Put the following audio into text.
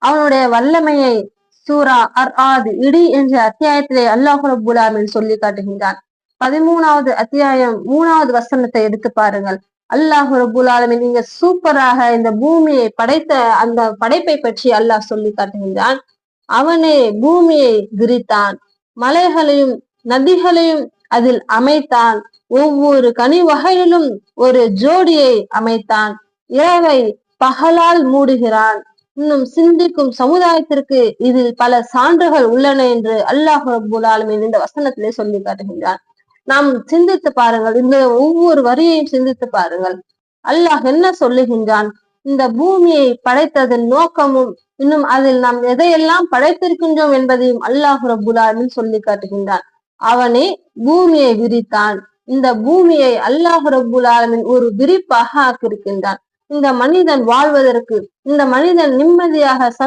அவனுடைய வல்லமையை சூரா ஆது இடி என்ற அத்தியாயத்திலே அல்லாஹ் ரப்புல் ஆலமீன் சொல்லி காட்டுகின்றான். 13வது அத்தியாயம் 3வது வசனத்தை எடுத்து பாருங்கள். அல்லாஹ் ரப்புல் ஆலமீன் நீங்க சூப்பராக இந்த பூமியை படைத்த அந்த படைப்பை பற்றி அல்லாஹ் சொல்லி காட்டுகின்றான். அவனே பூமியை விரித்தான், மலைகளையும் நதிகளையும் அதில் அமைத்தான், ஒவ்வொரு கனி வகையிலும் ஒரு ஜோடியை அமைத்தான், இரவை பகலால் மூடுகிறான். இன்னும் சிந்திக்கும் சமுதாயத்திற்கு இதில் பல சான்றுகள் உள்ளன என்று அல்லாஹ் ரப்புல் ஆலமீன் இந்த வசனத்திலே சொல்லி காட்டுகின்றான். நாம் சிந்தித்து பாருங்கள், இந்த ஒவ்வொரு வரியையும் சிந்தித்து பாருங்கள். அல்லாஹ் என்ன சொல்லுகின்றான்? இந்த பூமியை படைத்ததன் நோக்கமும் இன்னும் அதில் நாம் எதையெல்லாம் படைத்திருக்கின்றோம் என்பதையும் அல்லாஹ் ரப்புல் ஆலமீன் சொல்லி காட்டுகின்றான். அவனே பூமியை விரித்தான். இந்த பூமியை அல்லாஹ் ரப்புல் ஆலமீன் ஒரு விரிப்பாக ஆக்கியிருக்கின்றான். இந்த மனிதன் வாழ்வதற்கு, இந்த மனிதன் நிம்மதியாக